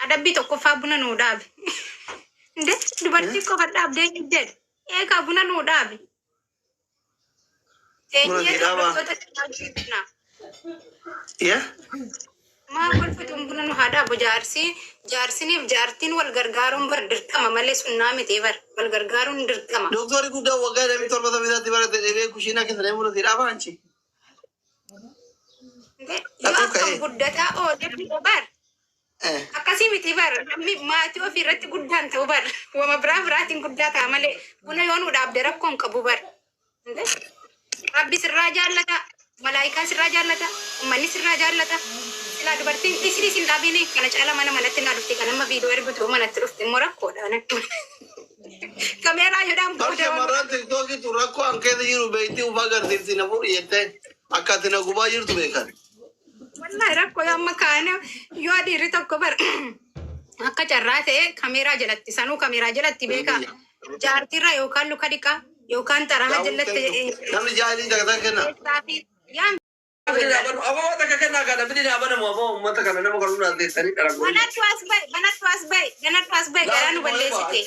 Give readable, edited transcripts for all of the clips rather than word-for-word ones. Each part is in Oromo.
adabbii tokkoffaa buna nuu dhaabe. Dubartii qofa dhaabdee jedhe. Eegaa buna nuu dhaabe. Maa kolfituun buna nu haa dhaabu jaarsiniif jaartiin wal gargaaruun bar dirqama malee sunnaa miti bar wal gargaaruun dirqama. Doktori guddaa waggaa damii torbata bitaatti barate deebi'ee kushiinaa keessa deemuu nuti dhaabaa anchi. Yoo akkam guddataa ooluu bar. Akkasii miti bar namni maatii ofii irratti guddaan ta'u bar wama biraatiin guddaa ta'a malee buna yoo nu dhaabde rakkoon qabu bar. Rabbi sirraa jaallata, malaayikaa sirraa jaallata, uummanni sirraa jaallata. Silaa dubartiin isinis hin dhaabine kana caala manatti naa dhufte kan amma viidiyoo ergitu manatti dhufte immoo rakkoodha. Kameeraa jedhaan booda. Shamarran tiktookii tu rakkoo hankeessa jiru beektii ufaa agarsiifti na fuudhi jettee akka ati na gubaa jirtu beekan. Wallahi rakkoo amma kaane yoo dhiirri tokko bar akka carraa ta'e kameeraa jalatti sanuu kameeraa jalatti beeka jaartiirraa yookaan luka dhiqaa yookaan xaraha jalatti. Namni jaahilii dagataa kenna. Abang tak kenal kan, tapi dia apa nama abang mata kan nama kalau nak tadi orang. Banat was bay, kan boleh sih.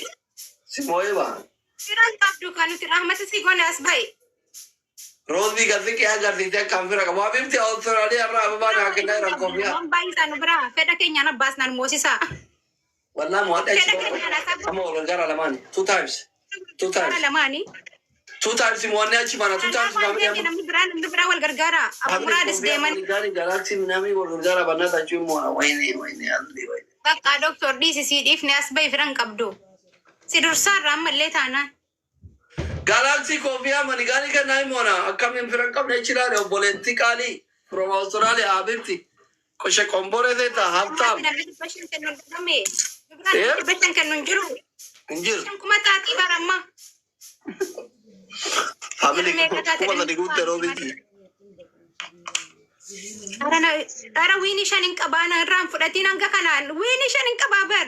Si moye bang. Siran tak dukan itu rahmat sih kau nas bay. Roz भी करते क्या करती थे काम फिर कब आप भी थे ऑस्ट्रेलिया रहा अब बाहर आके नहीं रखो भैया मुंबई सान बरा फेडा के न्याना बस नान मोसिसा वरना मुआत ऐसे हम और घर अलमानी two times अलमानी two times मुआने अच्छी माना two times नम्बर बरा वल गरगारा अब मुरा दिस डेमन गैलेक्सी मिनामी वल गरगारा बनना था चुम मुआ वही आंधी वही बका डॉक्टर डी सी डीफ ने असबाई फिरंग कब्दो सिदुरसा राम मल्ले था ना Galaxy Kofiya Manigani ka nahi mona akkam infran kam nahi chila rahe ho bolenti kali from Australia abirti koshe kombore deta hafta besan kan nunjuru injir kuma taati baramma family kuma tadi gutte robiti ara wini shanin qabana ram fudatin anga kana wini shanin qababar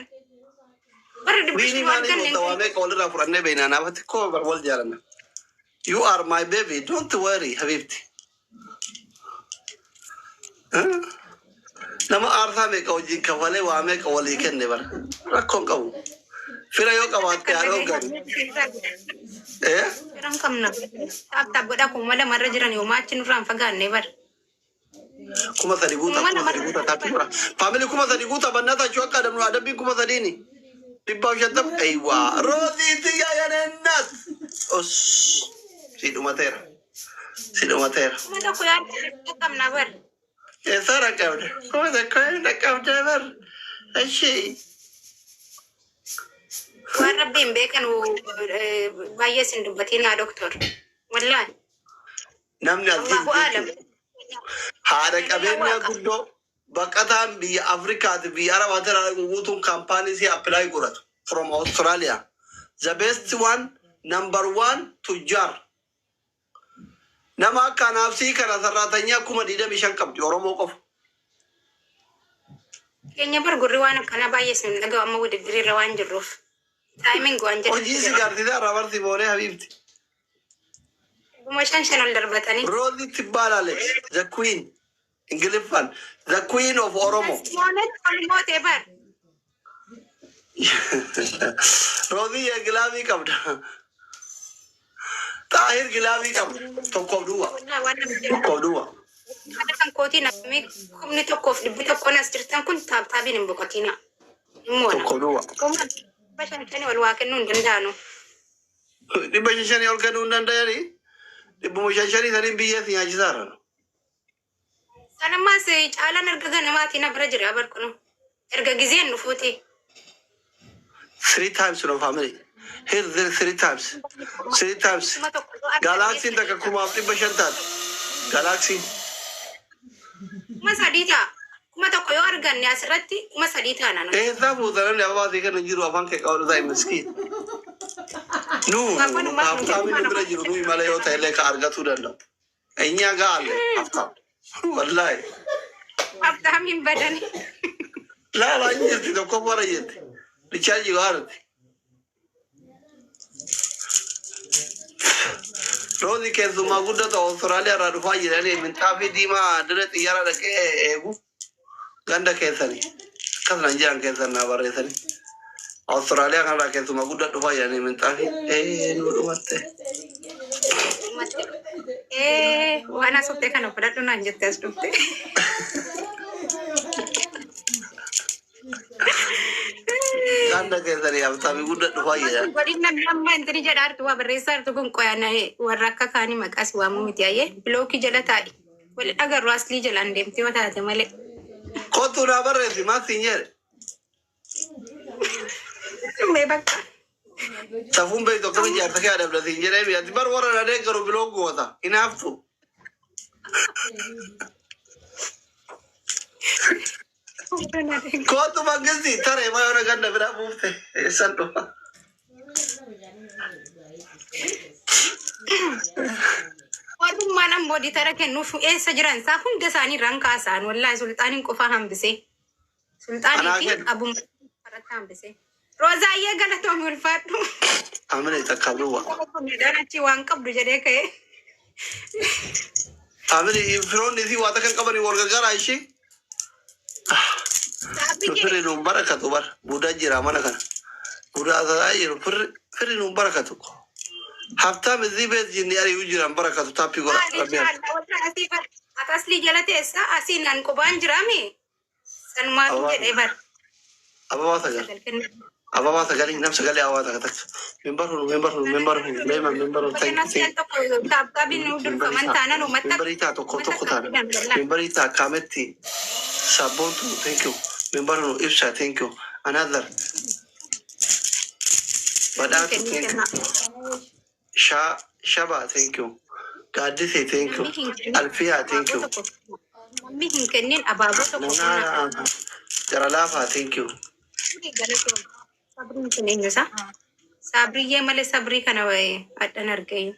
Wini mani mutawame kolera furanne beina na bati ko wal jarana. You are my baby. Don't worry, Habibti. Nama artha me kau jika wale wa me kau wali ken never. Rakon kau. Fira yo kau ate aro gan. Orang kamna. Tak boda kumada marra jiran yo machin ram fagan never. Kuma tadi guta tapi murah. Family kuma tadi guta banata cuaka dan ada bin kuma tadi ni. Dibau syatab, aywa, roti tiga yang enak. Os, sidu matera. Mana kau yang kam nabar? Esara kau dah. Kau dah kau nabar. Asyik. Warna bimbe kan bayar sindu batina doktor. Wallah. Namnya Allahu alam. Ada kabarnya kudo. Bakatan bi Africa bi Arab atara ngutun company si apply kurat from Australia. The best one, number 1 tujar. Nama kanafsi kana saratanya kuma dida mishan kabdi Oromo kof. Kenya bergurauan kana bayar sindu lagu amma udah diri rawan jeruf. Timing gua anjir. Oh jisi gardi da rabar si bore habibti. Bumashan channel darbatani. Rodi tibalale, the queen. Ingilifan, the queen of Oromo. Rodi ya gilavi kabda. Tahir gilavi kabda. Tokov dua. Ada kan koti na mi kumni tokov di buta kona sirtan kun tabi ni bukatina. Tokov dua. Bashan tani wal waken nun dandano. Di bashan shani wal kanun dandayari. Di bumashan shani tani biya siya jizara. Sana masih jalan erga mati na berajar abar kuno. Erga gizian nufuti. 3 times from family. Here there 3 times. 3 times. Galaxy taka kuma apni bashantat. Galaxy. Masa dita. Kuma to koyo organ ni asirati masa dita na no. Sabu dalam ni apa sih kan jiru apa ke kau dah miskin. Nu. Apa ni berajiru nu Malaya hotel le ka arga tu dah lo. Inya gal. Apa? Wallahi. Apa min badani? La injirti to ko bara yeti. Recharge garti. Rodi ke zuma gudda to Australia ra rufa jirane min tafi dima dare tiyara da ke egu ganda ke sani. akkas nan jiran keessan naa barreessani. Austraaliyaa kanarraa keessumaa guddaa dhufaa jedhanii minxaafi nu dhumatte. Waan asooftee kana fudhadhu naan jettee as dhufte. Kanda keessanii abtaami guddaa dhufaa jedhan. Godin namni amma intini jedhaa jirtu waa barreessaa jirtu kun qoyaan warra akka kaanii maqaas waamuu miti ayyee bilookii jala taa'i. Wali dhagarru aslii jalaan deemti yoo taate malee. Kottu naa barreessi maal siin jedhe. Mee bakka. Safuun beektu akkamiin jaarsa kee adabda siin jedhee biyyaatti bar warra na deeggaru biloo goota hin haftu. Kottu mangisti taree mayoona ganda biraa buufte eessan dhufa. Warrummaan ammoo ditara kennuuf eessa jiran isaa hunda isaanii irraan kaasaan wallaahi sulxaaniin qofaa hambisee. Sulxaanii fi abuun farata hambisee. Roozaayyee galatoomii ulfaadhu. Amina takka duwwa. Darachi waan qabdu jedhee ka'e. Amina firoonni isii waata kan qabanii wal gargaaraa ishee. Firri nuun barakatu bar budaa jira mana kana. Budaa taa'aa jiru firri nuun barakatu. Haftaam isii beet jinni ari'uu jiran barakatu taappii godha. Atasli jala teessa asiin an qubaan jiraame. Sanumaatu jedhee bar. Ababaa sagal. Ababaa sagalii nam sagalee hawaasa katakka. Membarhu. Membarii taa tokko taana. Membarii taa kaametti sabboontu thank you. Membarhu ibsa thank you. Another. Badhaatu thank you. Shaba thank you. Gaaddisee thank you. Alfiyaa thank you. Namni hin kennin abaaboo tokko. Jaralaafaa thank you. Sabriin kun eenyusa? Sabriyyee malee sabrii kana addan argayu.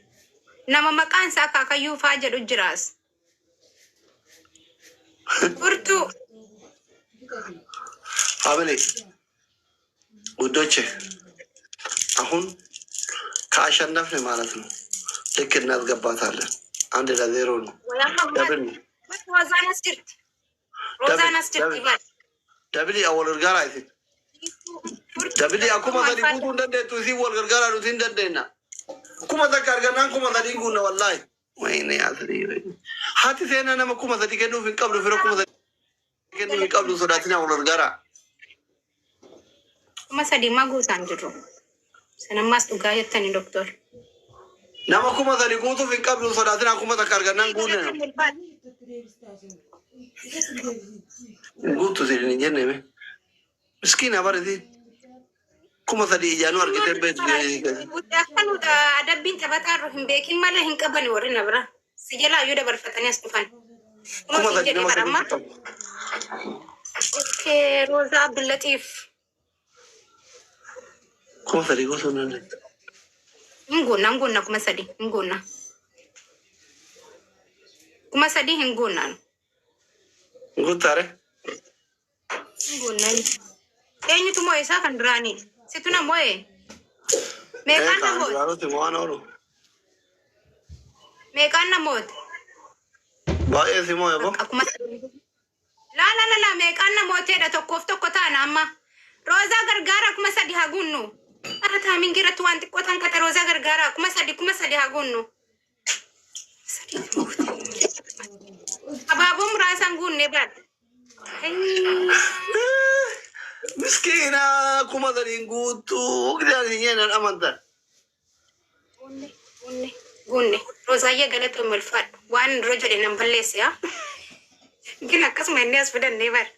Nama maqaan isaa Akaakayyuu faa jedhu jiraas. Furtuu. Habile ውዶቼ አሁን ከአሸነፍን ማለት ነው ልክ እናስገባታለን። 1-0 ነው። ደብል አወል ጋር አይት ደብል አኩማ ታዲቁቱ እንደደቱ ሲ ወል ጋር አሉት እንደደና ኩማ ተካርገና ኩማ ታዲቁ ነው والله ወይኔ አስሪ ሀቲ ሴና ነመ ኩማ ታዲቀኑ ፍንቀብሉ ፍረ ኩማ ታዲቀኑ ፍንቀብሉ ሶዳትና ወል ጋራ kuma sadii maguutaan jiru. Sanammaas dhugaa jettani doktor. Nama kuma sadii guutuuf hin qabdu sodaatina kuma takka argannaan guunne no. Guutu sidin hin jenne me. Miskiina barati. Kuma sadii ijaanu argite beetu. Akkanuudha adabbiin taphataa hin beekin malee hin qaban warri na bira. Si jalaa yoo dabarfatanii as dhufan. Kuma sadii nama sadii. Roozaa Abdullatiif. Kuma sadii gosa nani? Nguna kuma sadii nguna. Kuma sadii nguna. Ngutare? Nguna. Eenyu tu mo'e isaa kan duraani. Situ na mo'e. Meeqaan na mo'e? Kan waan oolu. Meeqaan na mo'e? Baay'ee si mo'e bo? Akkuma la meeqaan na mo'eedha tokkoof tokko taana amma. Roozaa gargaara kuma sadii haguunnu. Arata mingira tuan tikkotan kata Roza gargara kuma sadi hagunno. Ababum rasan gunne bad. Miskina kuma sadi guutu ogdaan hinyenan amantan. Gunne. Roza ye galato mulfat. Wan rojole nan balleesse ya. Gina kasma inni as fidan ne bar.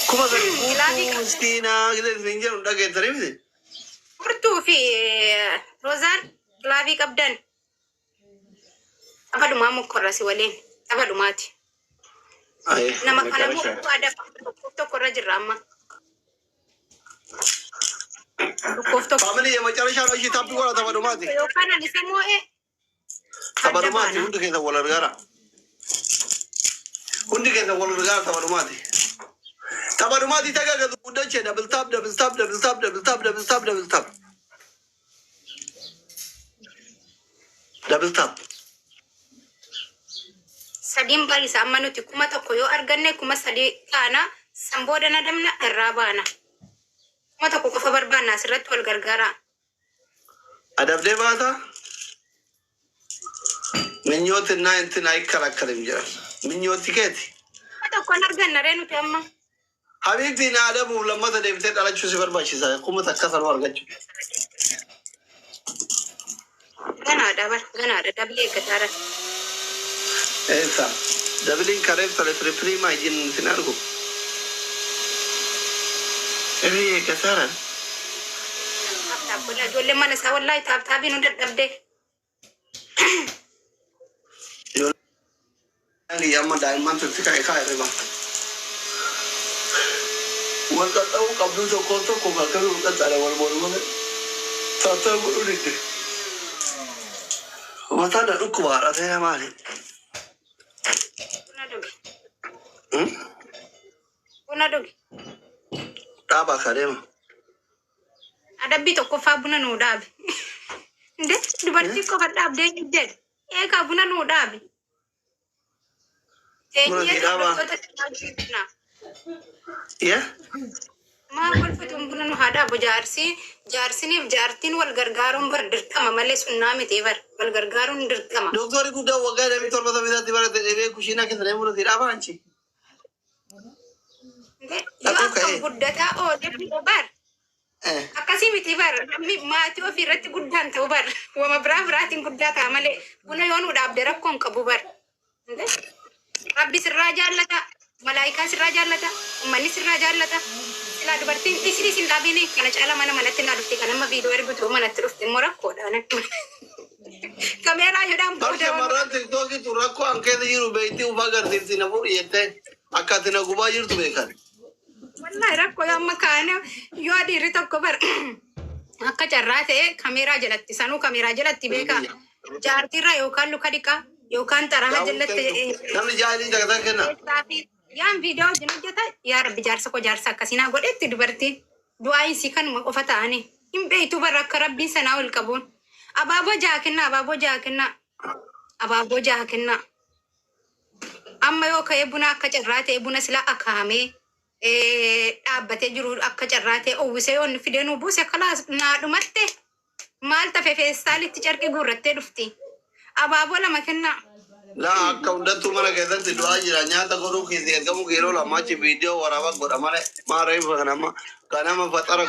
Kuma sadi guutu miskina gida hinjeru dhageessanii miti. Furtuu fi Roozaan gilaafii qabdan. Taphaadhumaa mukkorrasi waliin. Taphaadhumaati. Nama kana mukkuu aadaa tokko irra jirra amma. Faamilii የመጨረሻ ነው። እሺ ታፕ ጎራ taphaadhumaati. Yookaan ani isa moo'ee. Taphaadhumaati hundi keessa wal argaara. Hundi keessa wal argaara taphaadhumaati. Taphaadhumaati tagaagatu guddache double tap. Double tap. Sadiin barisa amma nuti kuma tokko yoo arganne kuma sadii taana Samboodana damna irraa baana. Mata ko qofa barbaanna asirratti wal gargaara. Adabdee baata. Minyooti naa inti naa ikkalakkalim jira. Minyooti keeti. Mata ko arganna ree nuti amma. Habiibti na adamuuf lammata deebitee dhalachuu si barbaachisa. Kuma takka sanuu argachuu. Ganaadha dabilee gataara. Eessa dabiliin kareef tole tiripirii maa ijin sin argu. Ebii gataara. Ijoollee mana isaa wallaahi taabtaabiin hunda dadhabdee. Ijoollee amma daa'imman tutti ka'e kaa'e riba. Wal qaxxa'uu qabduu tokkoon tokko bakka wal qaxxaadha wal mormame. Taattaa godhuu didde. Mataan na dhukkuba haadhatee maali? Buna dhugi. Dhaabaa kadeema. Adabbii tokkoffaa buna nuu dhaabe. Inde dubartii qofa dhaabdee jedhe. Eegaa buna nuu dhaabe. Buna dhaabaa. Yaa? Maa kolfituun buna nu haa dhaabu jaarsiniif jaartiin wal gargaaruun bar dirqama malee sunnaa miti bar wal gargaaruun dirqama. Doktori guddaa waggaa damii torba isaatti barate deebi'ee kushiinaa keessa deemuu nuti dhaabaa anchi. Yoo akkam guddataa oole bar. Akkasii miti bar maatii ofii irratti guddaan ta'u bar wama biraatiin guddaa ta'a malee buna yoo nu dhaabde rakkoon qabu bar. Rabbi sirraa jaallata malaayikaa sirraa jaallata ummanni sirraa jaallata. Sila dubartiin isin dhaabini kana caala manatti naa dhufte kan amma viidiyoo ergitu manatti dhufte immoo rakkoodha. Kameeraa yoodhaan booda. Shamarran tiktookiitu rakkoo hankeessa jiru beektii ufaa agarsiifti na fuudhi jettee akka ati na gubaa jirtu beekan. Wallahi rakkoo amma kaane yoo dhiirri tokko bar akka carraa ta'e kameeraa jalatti sanuu kameeraa jalatti beeka. Jaartiirraa yookaan luka dhiqaa yookaan xaraha jalatti. Namni jaahilii dagataa kenna. Yaan viidiyoo wajjin hojjeta yaa rabbi jaarsa koo jaarsa akkasiinaa godhetti dubartiin du'aa isii kanuma qofa ta'anii hin beektu barra akka rabbiin sanaa ol qabuun abaaboo jaha kennaa amma yoo ka'ee buna akka carraa ta'e buna silaa akaamee dhaabbatee jiru akka carraa ta'e uwwisee yoon fidee nuu buuse kalaas naadhumatte maal tafe feestaalitti carqii guurrattee dhufti abaaboo lama kennaa. La akka hundattuu mana keessatti du'aa jira nyaata godhuu keessa ergamu yeroo lamaachi viidiyoo waraabaa godha malee maareefa kanama faxara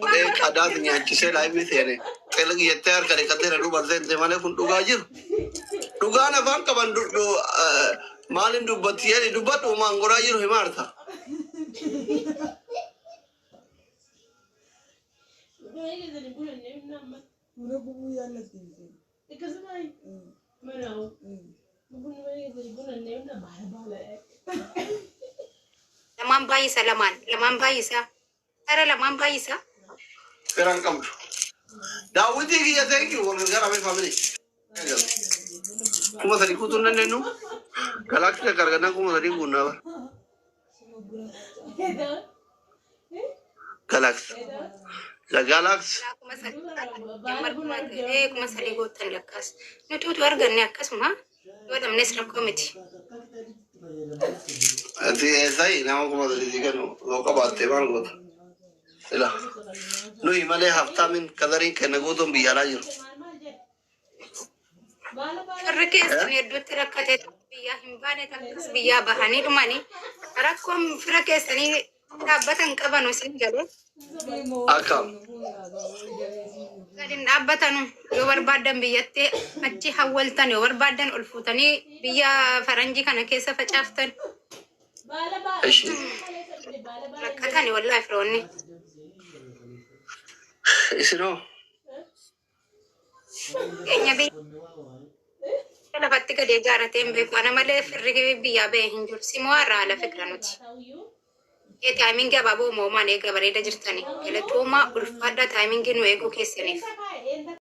godhee qadaati nyaachisee laayifii seene qelqi jettee harka dhiqattee na dubarteente malee kun dhugaa jiru. Dhugaan afaan qaban maalin dubbatti jedhi dubbadhu maan godhaa jiru himaarta. Lamaan baay'isa. Tara lamaan baay'isa. Seeraan qabdu. Daawwitii kiyya ta'e wal gargaaramee faamilii. Kuma sadii kutuun dandeenyu galaksii gargaarnaan kuma sadii guunnaa galaksii. La galaksii. Kuma sadii gootan lakkaas. Nuti arganne akkasuma yoo dhabnes rakkoo miti. Ati eessayi nama kuma sadii kennu yoo qabaatte maal goota? Sila nuyi malee haftaamin kadariin kenna gootuun biyyaalaa jiru. Firri keessan hedduutti rakkatee biyyaa hin baane takkas biyyaa bahanii dhumanii rakkoon fira keessanii dhaabbatan qabanu isin galee. Akkam. Gadiin dhaabbatanu yoo barbaadan biyyatti achi hawwaltan yoo barbaadan ol fuutanii biyya faranjii kana keessa facaaftan. Rakkatani wallahi firoonni. Isinoo. Keenya biyya lafatti gadi ijaarratee hin beeku ana malee firri biyyaa ba'e hin jiru simoo har'aa lafa fira nuti. Taayimingi abaaboo uumamaan eega bareeda jirtanii. Galatooma ulfaadhaa taayimingi nu eeguu keessaniif.